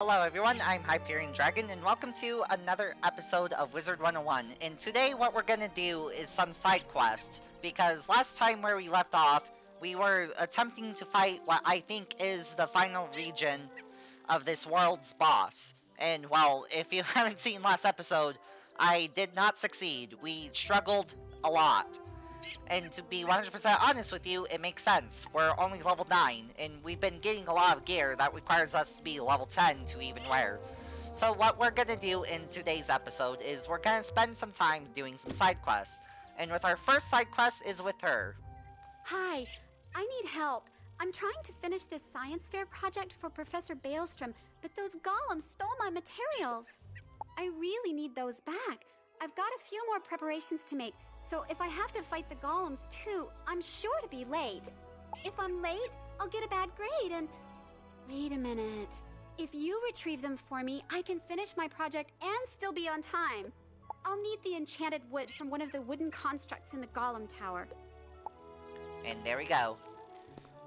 Hello everyone, I'm Hyperion Dragon and welcome to another episode of Wizard 101. And today what we're gonna do is some side quests, because last time where we left off, we were attempting to fight what I think is the final region of this world's boss. And well, if you haven't seen last episode, I did not succeed. We struggled a lot. And to be 100% honest with you, it makes sense. We're only level 9, and we've been getting a lot of gear that requires us to be level 10 to even wear. So what we're gonna do in today's episode is we're gonna spend some time doing some side quests. And with our first side quest is with her. Hi, I need help. I'm trying to finish this science fair project for Professor Baelstrom, but those golems stole my materials. I really need those back. I've got a few more preparations to make, so if I have to fight the golems too, I'm sure to be late. If I'm late, I'll get a bad grade and... Wait a minute. If you retrieve them for me, I can finish my project and still be on time. I'll need the enchanted wood from one of the wooden constructs in the golem tower. And there we go.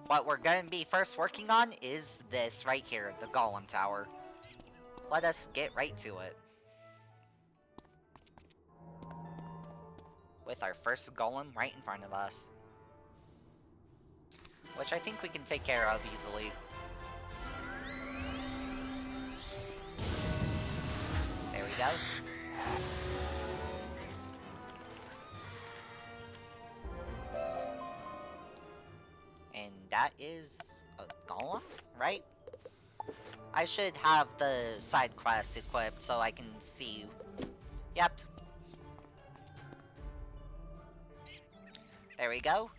What we're gonna be first working on is this right here, the golem tower. Let us get right to it. With our first golem right in front of us. Which I think we can take care of easily. There we go. And that is a golem, right? I should have the side quest equipped so I can see. Yep. There we go.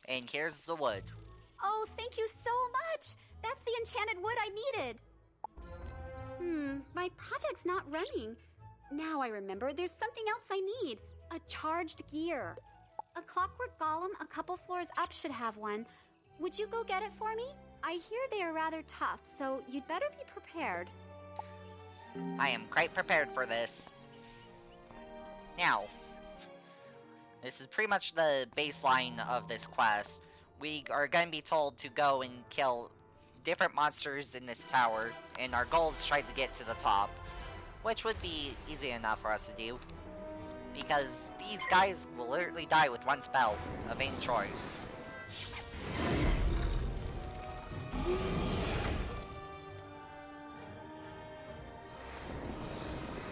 And here's the wood. Oh, thank you so much! That's the enchanted wood I needed! My project's not running. Now I remember, there's something else I need. A charged gear. A clockwork golem a couple floors up should have one. Would you go get it for me? I hear they are rather tough, so you'd better be prepared. I am quite prepared for this. Now, this is pretty much the baseline of this quest. We are going to be told to go and kill different monsters in this tower, and our goal is to try to get to the top, which would be easy enough for us to do, because these guys will literally die with one spell of any choice.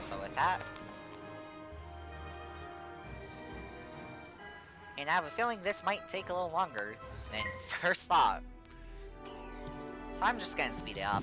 So with that, and I have a feeling this might take a little longer than first thought. So I'm just gonna speed it up.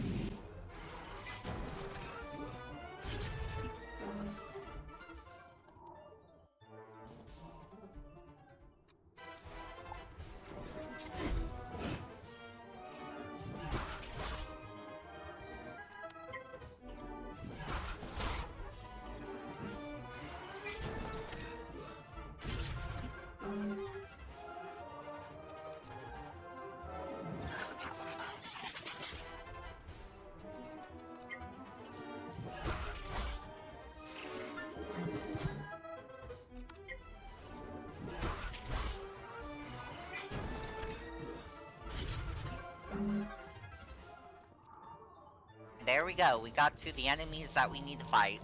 There we go, we got to the enemies that we need to fight.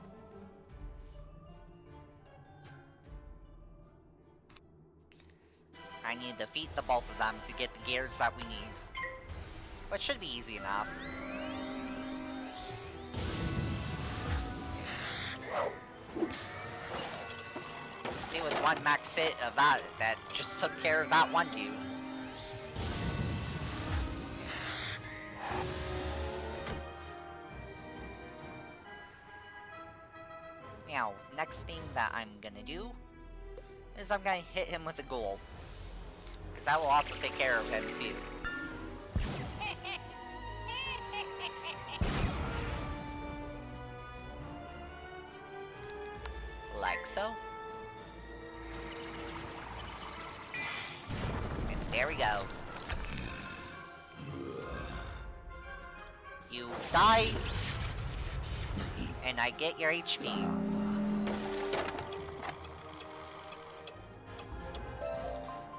I need to defeat the both of them to get the gears that we need. Which should be easy enough. See, with one max hit of that just took care of that one dude. Now, next thing that I'm gonna do is I'm gonna hit him with a ghoul, because that will also take care of him too. Like so. And there we go. You die, and I get your HP.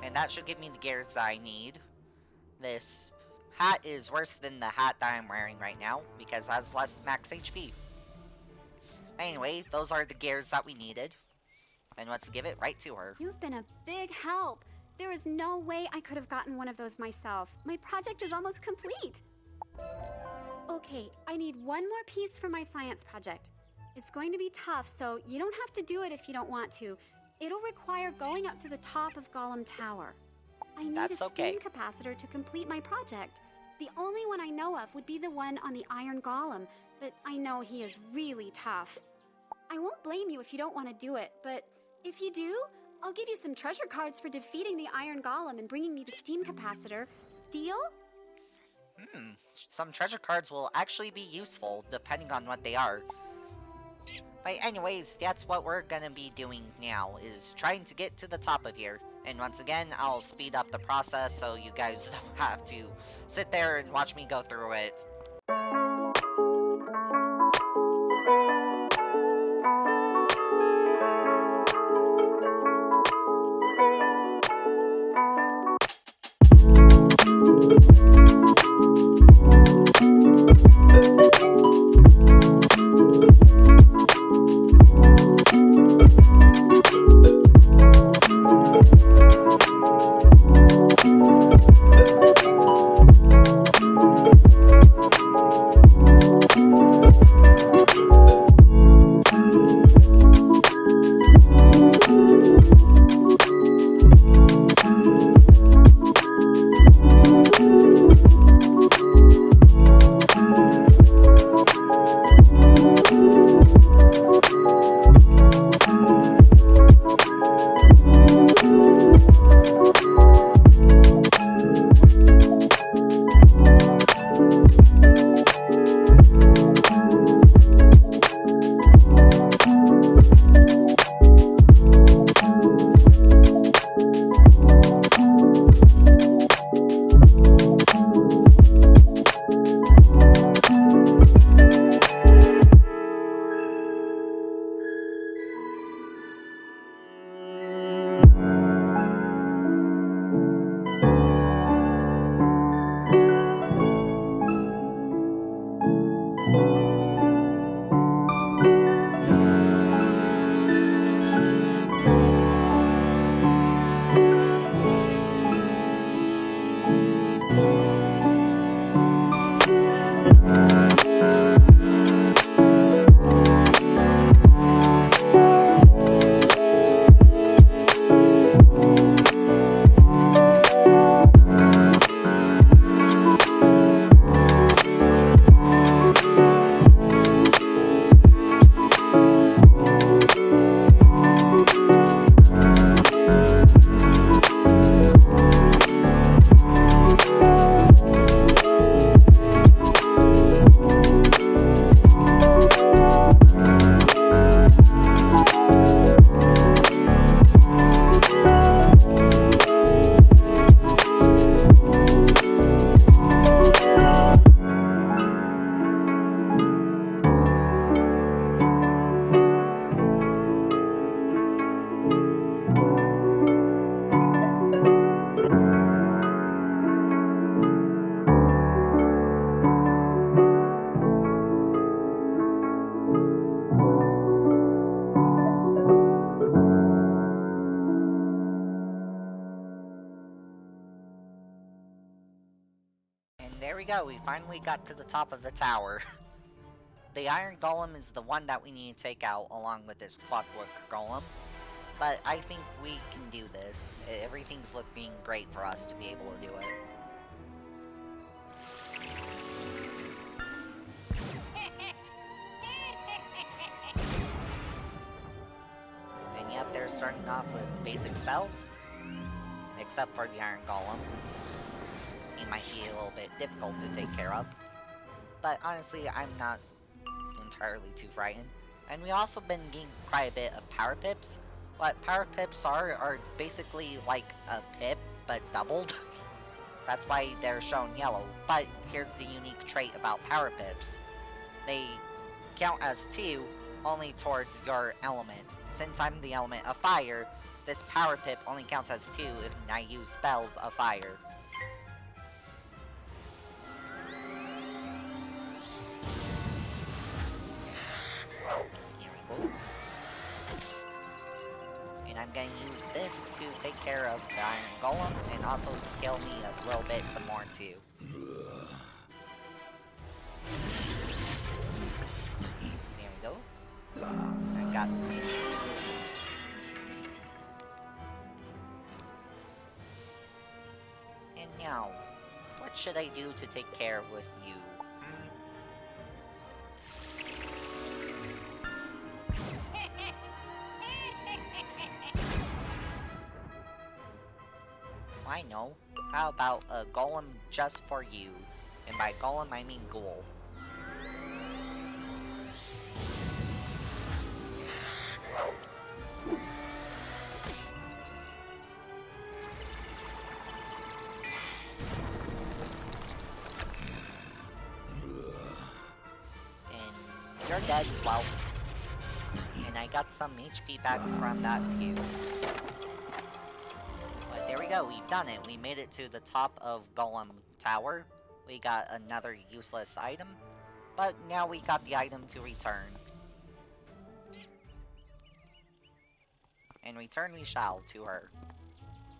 And that should give me the gears that I need. This hat is worse than the hat that I'm wearing right now because it has less max HP. Anyway, those are the gears that we needed. And let's give it right to her. You've been a big help. There is no way I could have gotten one of those myself. My project is almost complete. Okay, I need one more piece for my science project. It's going to be tough, so you don't have to do it if you don't want to. It'll require going up to the top of Golem Tower. I need a steam capacitor to complete my project. The only one I know of would be the one on the Iron Golem, but I know he is really tough. I won't blame you if you don't want to do it, but if you do, I'll give you some treasure cards for defeating the Iron Golem and bringing me the steam capacitor. Deal? Some treasure cards will actually be useful, depending on what they are. But anyways, that's what we're gonna be doing now, is trying to get to the top of here. And once again, I'll speed up the process so you guys don't have to sit there and watch me go through it. There we go, we finally got to the top of the tower. The Iron Golem is the one that we need to take out along with this Clockwork Golem. But I think we can do this. Everything's looking great for us to be able to do it. And yep, they're starting off with basic spells. Except for the Iron Golem. He might be a little bit difficult to take care of. But honestly, I'm not entirely too frightened. And we also been getting quite a bit of Power Pips. What Power Pips are basically like a pip, but doubled. That's why they're shown yellow. But here's the unique trait about Power Pips. They count as 2 only towards your element. Since I'm the element of fire, this Power Pip only counts as 2 if I use spells of fire. I'm gonna use this to take care of the Iron Golem, and also to kill me a little bit some more too. There we go. I got some. And now, what should I do to take care with you? I know. How about a golem just for you? And by golem, I mean ghoul. And you're dead as well. And I got some HP back from that too. But there we go, we've done it. We made it to the top of Golem Tower. We got another useless item. But now we got the item to return. And return we shall to her.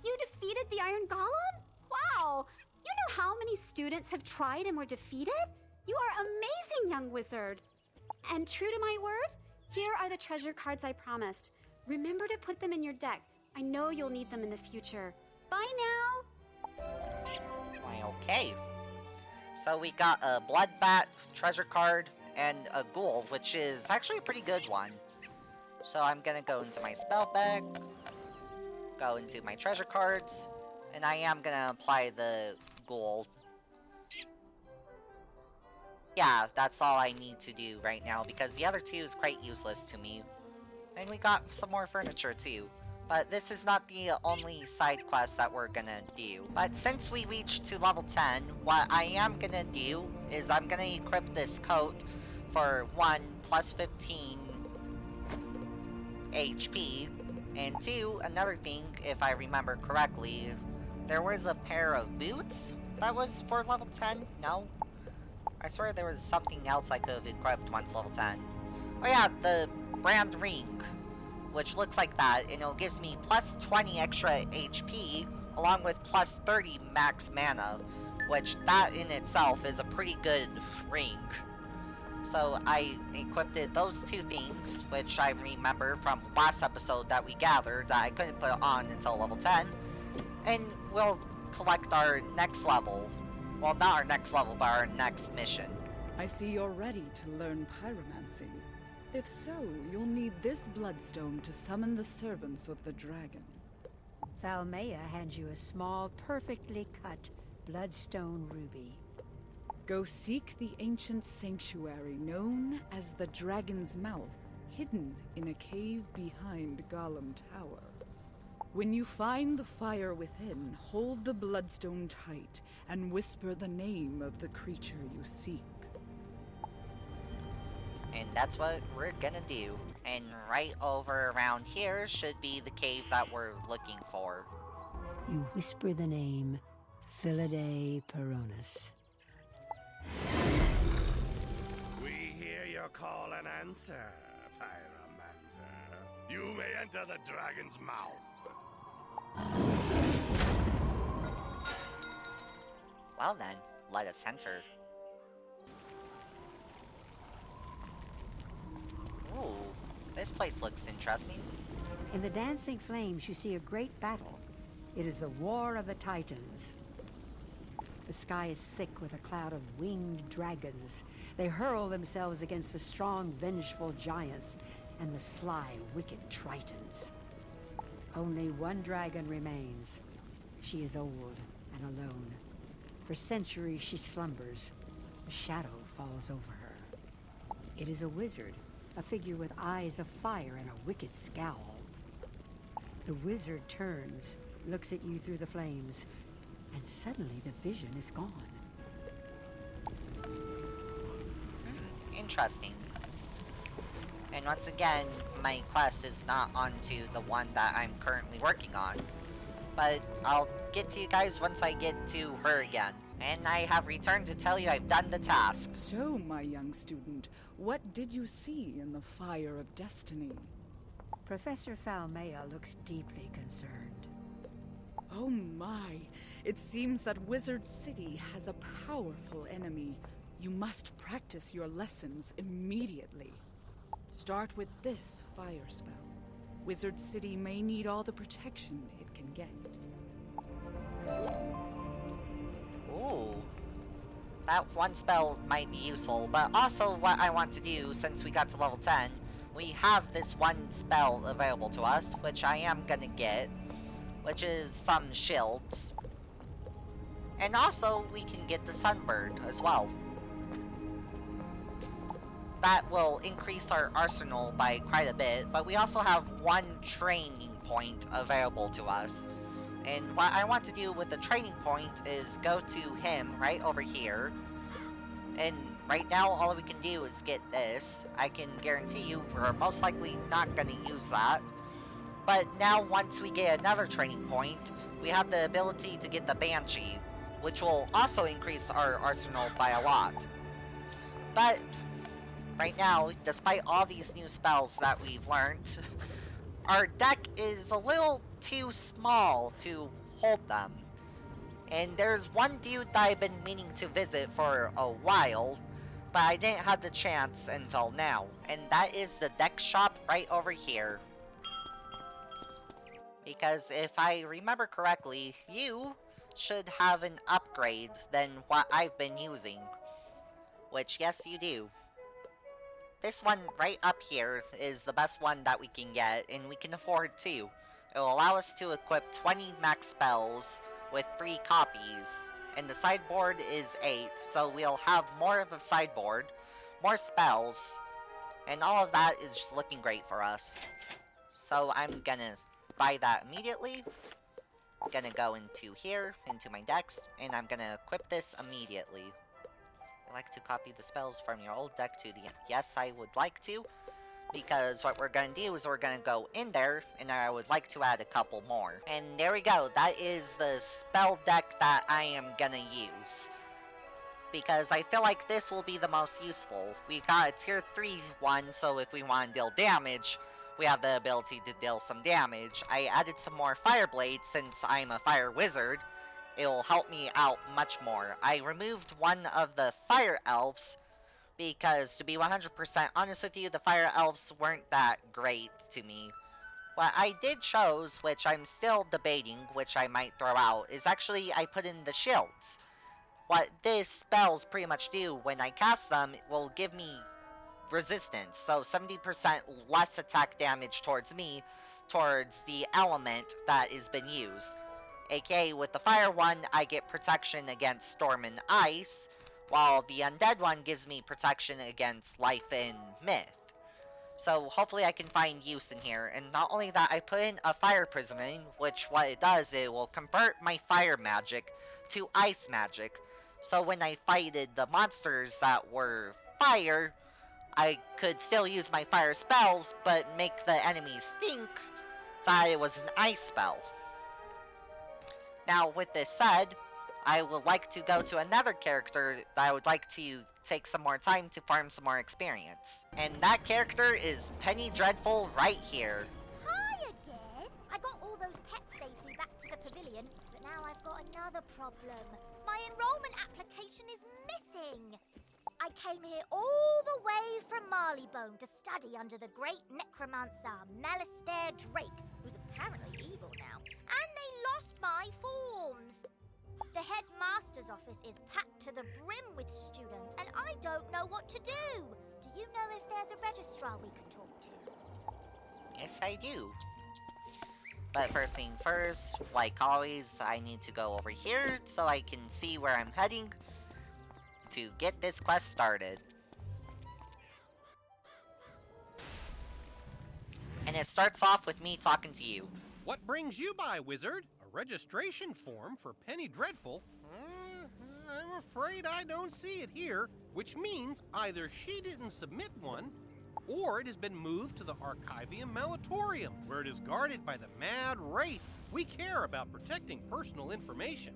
You defeated the Iron Golem? Wow! You know how many students have tried and were defeated? You are amazing, young wizard! And true to my word, here are the treasure cards I promised. Remember to put them in your deck. I know you'll need them in the future. Bye now! Why, okay. So we got a Bloodbat treasure card and a Ghoul, which is actually a pretty good one. So I'm gonna go into my spell bag, go into my treasure cards, and I am gonna apply the Ghoul. Yeah, that's all I need to do right now, because the other two is quite useless to me. And we got some more furniture too. But this is not the only side quest that we're gonna do. But since we reached to level 10, what I am gonna do is I'm gonna equip this coat for 1 plus 15 HP. And 2, another thing, if I remember correctly, there was a pair of boots that was for level 10? No? I swear there was something else I could have equipped once level 10. Oh yeah, the brand ring, which looks like that, and it gives me plus 20 extra HP, along with plus 30 max mana, which that in itself is a pretty good ring. So I equipped those two things, which I remember from last episode that we gathered that I couldn't put on until level 10, and we'll collect our next level. Well, not our next level, but our next mission. I see you're ready to learn pyromancy. If so, you'll need this bloodstone to summon the servants of the dragon. Valmea hands you a small, perfectly cut bloodstone ruby. Go seek the ancient sanctuary known as the Dragon's Mouth, hidden in a cave behind Golem Tower. When you find the fire within, hold the bloodstone tight and whisper the name of the creature you seek. And that's what we're gonna do. And right over around here should be the cave that we're looking for. You whisper the name Philidae Peronis. We hear your call and answer, Pyromancer. You may enter the dragon's mouth. Well then, let us enter. Ooh, this place looks interesting. In the dancing flames, you see a great battle. It is the War of the Titans. The sky is thick with a cloud of winged dragons. They hurl themselves against the strong, vengeful giants and the sly, wicked Tritons. Only one dragon remains. She is old and alone. For centuries she slumbers. A shadow falls over her. It is a wizard, a figure with eyes of fire and a wicked scowl. The wizard turns, looks at you through the flames, and suddenly the vision is gone. Interesting. And once again, my quest is not onto the one that I'm currently working on. But I'll get to you guys once I get to her again. And I have returned to tell you I've done the task. So, my young student, what did you see in the fire of destiny? Professor Falmea looks deeply concerned. Oh my! It seems that Wizard City has a powerful enemy. You must practice your lessons immediately. Start with this fire spell. Wizard City may need all the protection it can get. Ooh. That one spell might be useful, but also what I want to do, since we got to level 10, we have this one spell available to us, which I am gonna get, which is some shields. And also, we can get the Sunbird as well. That will increase our arsenal by quite a bit, but we also have one training point available to us. And what I want to do with the training point is go to him right over here. And right now, all we can do is get this. I can guarantee you we're most likely not going to use that. But now, once we get another training point, we have the ability to get the Banshee, which will also increase our arsenal by a lot. But right now, despite all these new spells that we've learned, our deck is a little too small to hold them. And there's one dude that I've been meaning to visit for a while, but I didn't have the chance until now. And that is the deck shop right over here. Because if I remember correctly, you should have an upgrade than what I've been using. Which, yes, you do. This one right up here is the best one that we can get, and we can afford to. It will allow us to equip 20 max spells with 3 copies, and the sideboard is 8, so we'll have more of a sideboard, more spells, and all of that is just looking great for us. So I'm gonna buy that immediately. I'm gonna go into here, into my decks, and I'm gonna equip this immediately. I like to copy the spells from your old deck to the... Yes, I would like to, because what we're gonna do is we're gonna go in there, and I would like to add a couple more. And there we go, that is the spell deck that I am gonna use. Because I feel like this will be the most useful. We got a tier 3 one, so if we want to deal damage, we have the ability to deal some damage. I added some more fire blades since I'm a fire wizard. It'll help me out much more. I removed one of the fire elves, because to be 100% honest with you, the fire elves weren't that great to me. What I did chose, which I'm still debating, which I might throw out, is actually I put in the shields. What these spells pretty much do when I cast them, it will give me resistance, so 70% less attack damage towards me, towards the element that has been used. AKA, with the fire one, I get protection against storm and ice, while the undead one gives me protection against life and myth. So hopefully I can find use in here, and not only that, I put in a fire prism in, which what it does, it will convert my fire magic to ice magic. So when I fighted the monsters that were fire, I could still use my fire spells, but make the enemies think that it was an ice spell. Now, with this said, I would like to go to another character that I would like to take some more time to farm some more experience. And that character is Penny Dreadful right here. Hi again! I got all those pets safely back to the pavilion, but now I've got another problem. My enrollment application is missing! I came here all the way from Marleybone to study under the great necromancer Malistaire Drake, who's apparently evil now, and they lost my forms. The headmaster's office is packed to the brim with students, and I don't know what to do. Do you know if there's a registrar we can talk to? Yes, I do. But first thing first, like always, I need to go over here so I can see where I'm heading to get this quest started. And it starts off with me talking to you. What brings you by, wizard? A registration form for Penny Dreadful? I'm afraid I don't see it here, which means either she didn't submit one, or it has been moved to the Archivium Malatorium, where it is guarded by the Mad Wraith. We care about protecting personal information.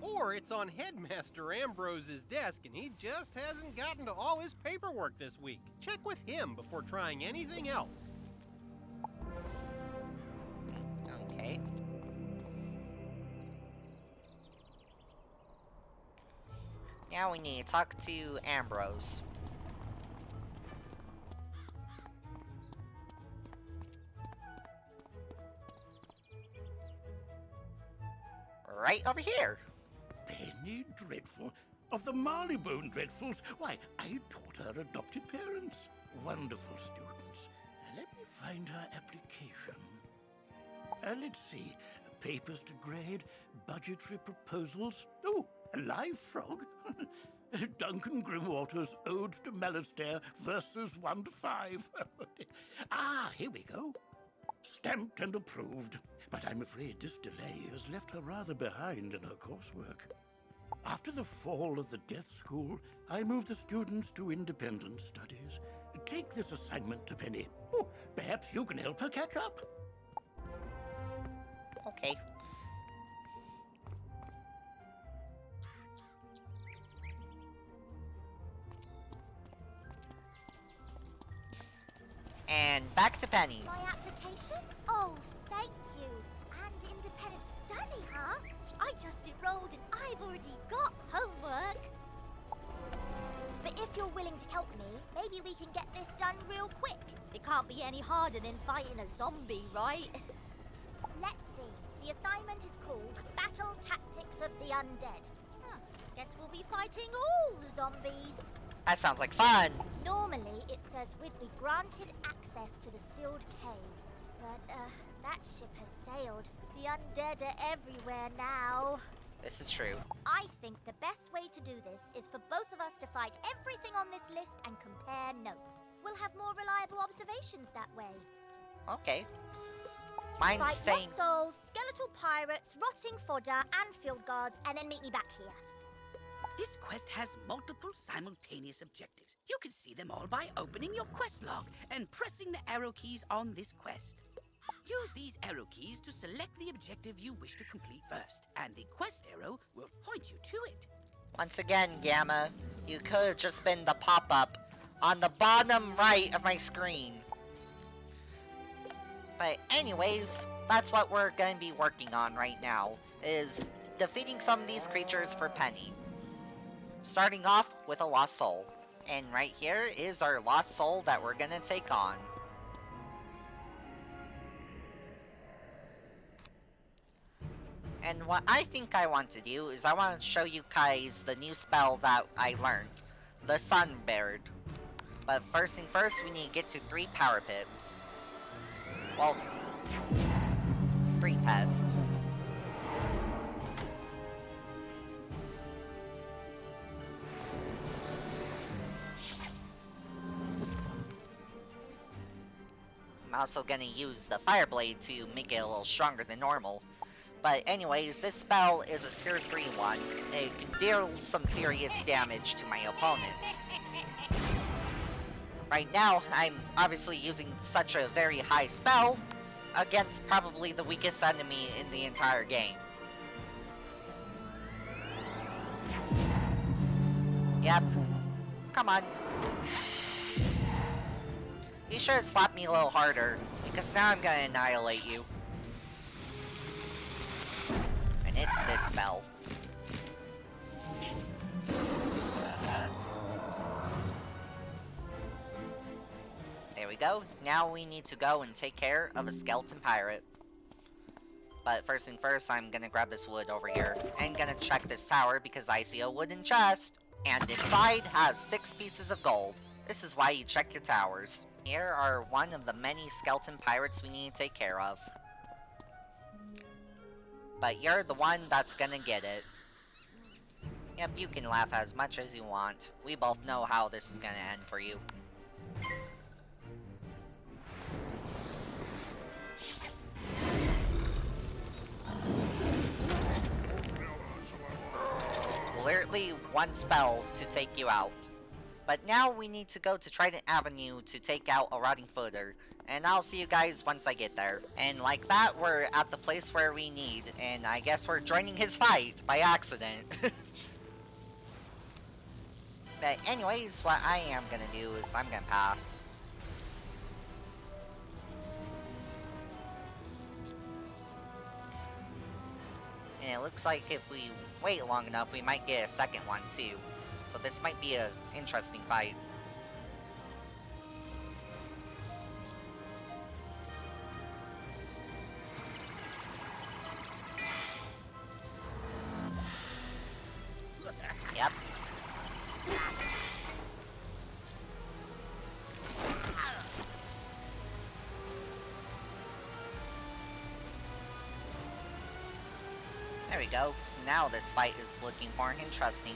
Or it's on Headmaster Ambrose's desk and he just hasn't gotten to all his paperwork this week. Check with him before trying anything else. Now we need to talk to Ambrose. Right over here. Penny Dreadful? Of the Marleybone Dreadfuls? Why, I taught her adopted parents. Wonderful students. Let me find her application. Let's see. Papers to grade, budgetary proposals. Oh, a live frog. Duncan Grimwater's Ode to Malastair, verses 1 to 5. Here we go. Stamped and approved. But I'm afraid this delay has left her rather behind in her coursework. After the fall of the Death School, I moved the students to independent studies. Take this assignment to Penny. Oh, perhaps you can help her catch up. Okay. And back to Penny. My application? Oh, thank you. And independent study, huh? I just enrolled and I've already got homework. But if you're willing to help me, maybe we can get this done real quick. It can't be any harder than fighting a zombie, right? Let's see. The assignment is called Battle Tactics of the Undead. Guess we'll be fighting all the zombies. That sounds like fun. Normally, it says we'd be granted access to the sealed caves. But, that ship has sailed. The undead are everywhere now. This is true. I think the best way to do this is for both of us to fight everything on this list and compare notes. We'll have more reliable observations that way. Okay. Mine's Fight saying... lost souls, skeletal pirates, rotting fodder, and field guards, and then meet me back here. This quest has multiple simultaneous objectives. You can see them all by opening your quest log and pressing the arrow keys on this quest. Use these arrow keys to select the objective you wish to complete first, and the quest arrow will point you to it. Once again, Gamma, you could have just been the pop-up on the bottom right of my screen. But anyways, that's what we're going to be working on right now, is defeating some of these creatures for Penny. Starting off with a lost soul. And right here is our lost soul that we're going to take on. And what I think I want to do is I want to show you guys the new spell that I learned. The Sunbird. But first thing first, we need to get to 3 power pips. Well, 3 peps. I'm also gonna use the Fire Blade to make it a little stronger than normal. But anyways, this spell is a tier 3 one. It can deal some serious damage to my opponents. Right now, I'm obviously using such a very high spell against probably the weakest enemy in the entire game. Yep. Come on. Be sure to slap me a little harder, because now I'm gonna annihilate you. And it's this spell. There we go. Now we need to go and take care of a skeleton pirate. But first thing first, I'm gonna grab this wood over here, and gonna check this tower because I see a wooden chest. And inside has 6 pieces of gold. This is why you check your towers. Here are one of the many skeleton pirates we need to take care of. But you're the one that's gonna get it. Yep, you can laugh as much as you want. We both know how this is gonna end for you. Literally one spell to take you out. But now we need to go to Trident Avenue to take out a rotting footer. And I'll see you guys once I get there. And like that, we're at the place where we need. And I guess we're joining his fight by accident. But anyways, what I am gonna do is I'm gonna pass. And it looks like if we wait long enough, we might get a second one too. So this might be an interesting fight. Yep. There we go. Now this fight is looking more interesting.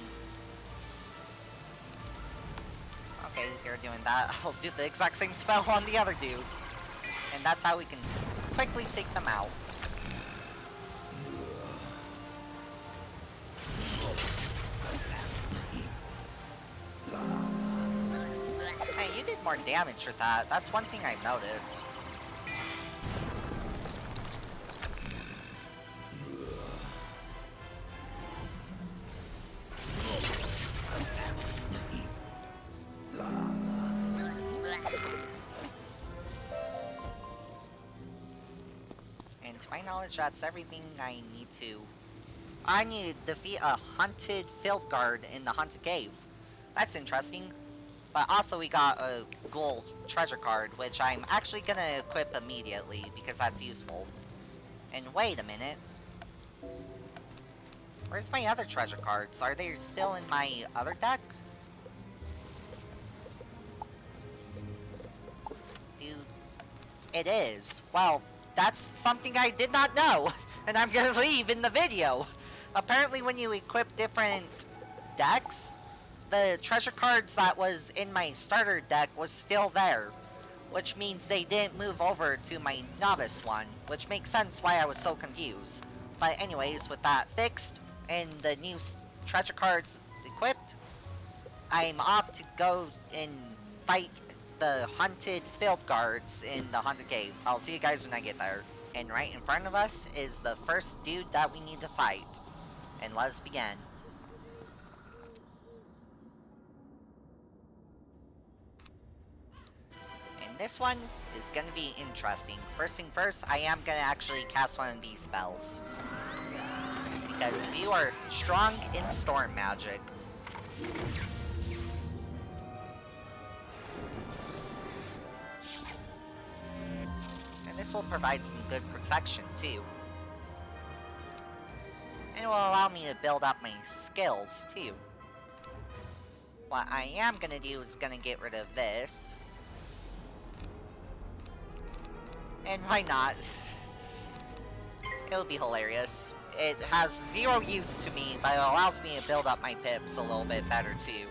Okay, you're doing that. I'll do the exact same spell on the other dude. And that's how we can quickly take them out. Hey, you did more damage with that. That's one thing I've noticed. And to my knowledge, that's everything I need to... I need to defeat a hunted field guard in the haunted cave. That's interesting. But also we got a gold treasure card, which I'm actually gonna equip immediately, because that's useful. And wait a minute. Where's my other treasure cards? Are they still in my other deck? Dude, it is. Well, that's something I did not know, and I'm gonna leave in the video. Apparently when you equip different decks, the treasure cards that was in my starter deck was still there, which means they didn't move over to my novice one, which makes sense why I was so confused. But anyways, with that fixed, and the new treasure cards equipped, I'm off to go and fight the hunted field guards in the haunted cave. I'll see you guys when I get there. And right in front of us is the first dude that we need to fight. And let us begin. And this one is gonna be interesting. First thing first, I am gonna actually cast one of these spells. Because you are strong in storm magic. And this will provide some good protection too. And it will allow me to build up my skills too. What I am gonna do is gonna get rid of this. And why not? It'll be hilarious. It has zero use to me, but it allows me to build up my pips a little bit better too.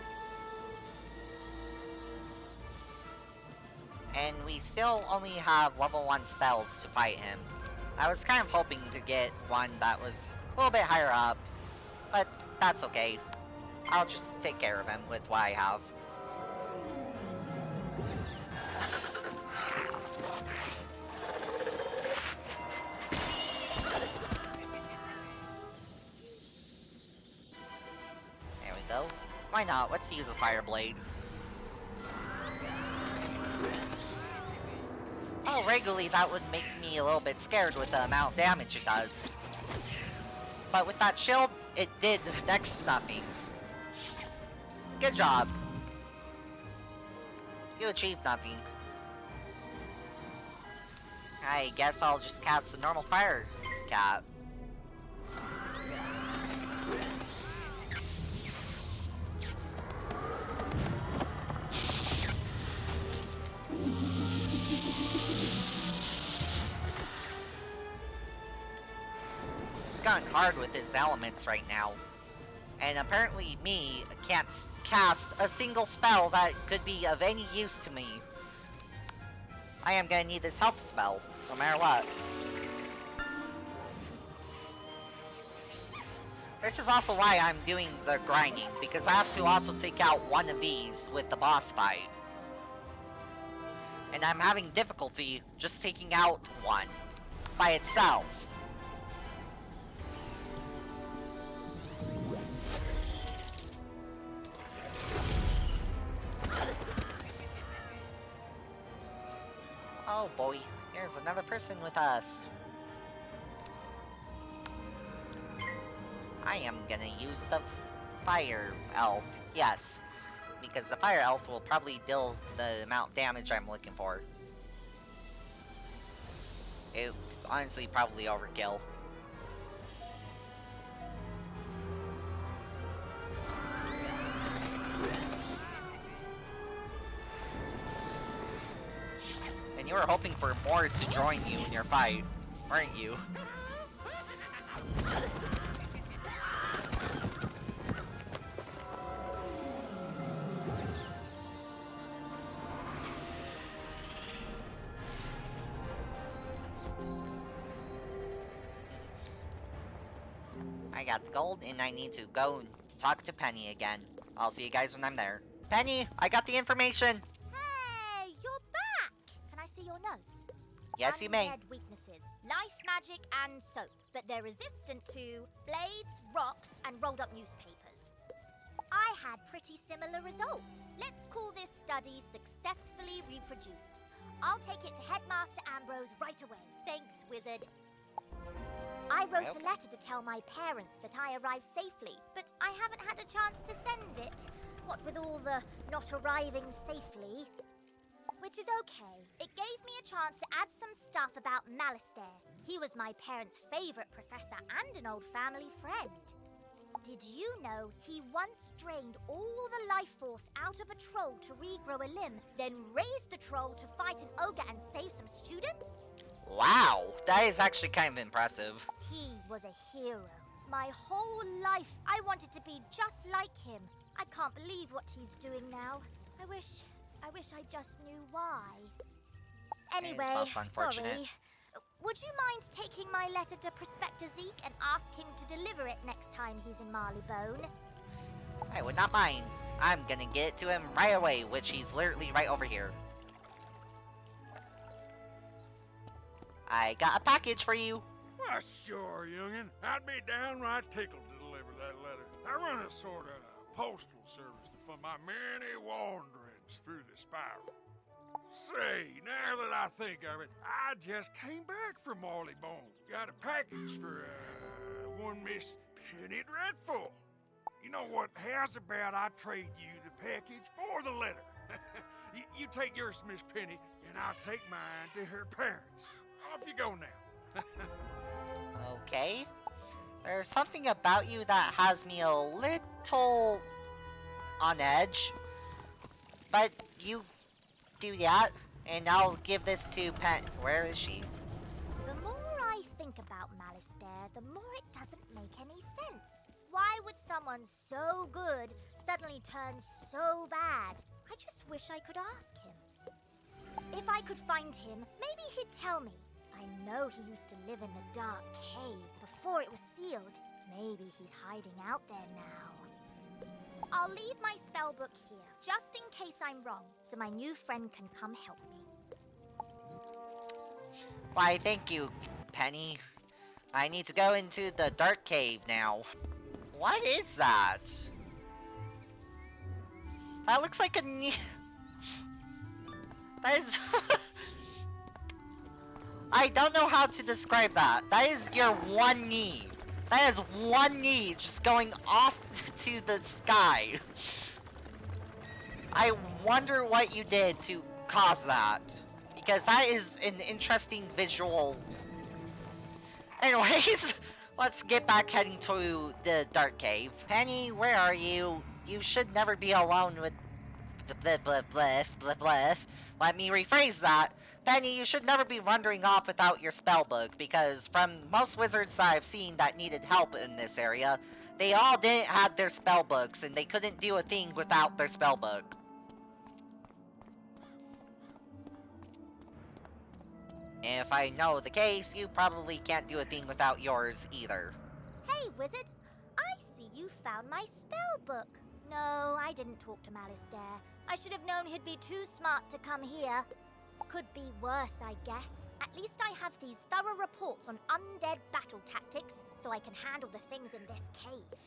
And we still only have level 1 spells to fight him. I was kind of hoping to get one that was a little bit higher up, but that's okay. I'll just take care of him with what I have. There we go. Why not? Let's use the fire blade. Oh, regularly that would make me a little bit scared with the amount of damage it does. But with that shield, it did next to nothing. Good job. You achieved nothing. I guess I'll just cast the normal fire cap. He's gotten hard with his elements right now. And apparently me can't cast a single spell that could be of any use to me. I am gonna need this health spell, no matter what. This is also why I'm doing the grinding, because I have to also take out one of these with the boss fight. And I'm having difficulty just taking out one by itself. Oh boy, here's another person with us. I am gonna use the fire elf, yes. Because the fire elf will probably deal the amount of damage I'm looking for. It's honestly probably overkill. And you were hoping for more to join you in your fight, weren't you? I got the gold, and I need to go and talk to Penny again. I'll see you guys when I'm there. Penny, I got the information! Hey, you're back! Can I see your notes? Yes, you may. Undead weaknesses, life magic and soap, but they're resistant to blades, rocks, and rolled up newspapers. I had pretty similar results. Let's call this study successfully reproduced. I'll take it to Headmaster Ambrose right away. Thanks, wizard. I wrote a letter to tell my parents that I arrived safely, but I haven't had a chance to send it. What with all the not arriving safely. Which is okay. It gave me a chance to add some stuff about Malistair. He was my parents' favorite professor and an old family friend. Did you know he once drained all the life force out of a troll to regrow a limb, then raised the troll to fight an ogre and save some students? Wow, that is actually kind of impressive. He was a hero. My whole life, I wanted to be just like him. I can't believe what he's doing now. I wish I just knew why. Anyway, most unfortunate. sorry. Would you mind taking my letter to Prospector Zeke and ask him to deliver it next time he's in Marleybone? I would not mind. I'm gonna get it to him right away, which he's literally right over here. I got a package for you. Why, sure, youngin'. I'd be downright tickled to deliver that letter. I run a sort of postal service for my many wanderings through the spiral. Say, now that I think of it, I just came back from Marleybone. Got a package for, one Miss Penny Dreadful. You know what? How's about I trade you the package for the letter? you take yours to Miss Penny, and I'll take mine to her parents. Off you go now. Okay. There's something about you that has me a little on edge. But you do that, and I'll give this to Where is she? The more I think about Malistair, the more it doesn't make any sense. Why would someone so good suddenly turn so bad? I just wish I could ask him. If I could find him, maybe he'd tell me. I know he used to live in a dark cave before it was sealed. Maybe he's hiding out there now. I'll leave my spellbook here, just in case I'm wrong, so my new friend can come help me. Why, thank you, Penny. I need to go into the dark cave now. What is that? That looks like a That is... I don't know how to describe that. That is your one knee. That is one knee just going off to the sky. I wonder what you did to cause that. Because that is an interesting visual. Anyways, let's get back heading to the dark cave. Penny, where are you? You should never be alone with blah blah blah blah blah. Let me rephrase that. Penny, you should never be wandering off without your spellbook, because from most wizards that I've seen that needed help in this area, they all didn't have their spellbooks, and they couldn't do a thing without their spellbook. If I know the case, you probably can't do a thing without yours either. Hey, wizard. I see you found my spellbook. No, I didn't talk to Malistair. I should have known he'd be too smart to come here. Could be worse, I guess. At least I have these thorough reports on undead battle tactics, so I can handle the things in this cave.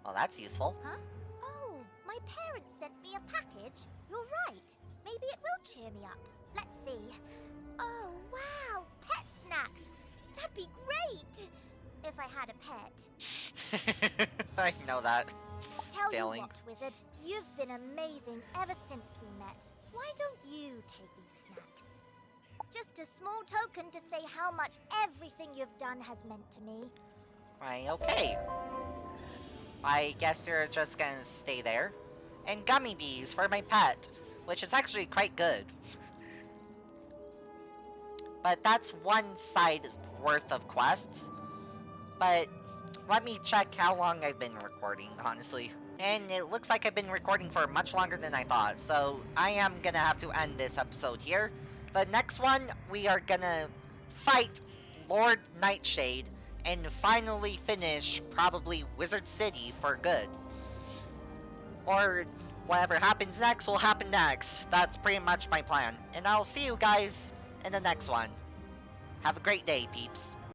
Well, that's useful. Huh? Oh, my parents sent me a package. You're right. Maybe it will cheer me up. Let's see. Oh, wow! Pet snacks! That'd be great! If I had a pet. I know that. Tell failing. you what, Wizard, you've been amazing ever since we met. Why don't you take these snacks? Just a small token to say how much everything you've done has meant to me. Why, okay. I guess you're just gonna stay there. And gummy bees for my pet, which is actually quite good. But that's one side worth of quests. But let me check how long I've been recording, honestly. And it looks like I've been recording for much longer than I thought, so I am gonna have to end this episode here. The next one, we are gonna fight Lord Nightshade and finally finish probably Wizard City for good. Or whatever happens next will happen next. That's pretty much my plan. And I'll see you guys in the next one. Have a great day, peeps.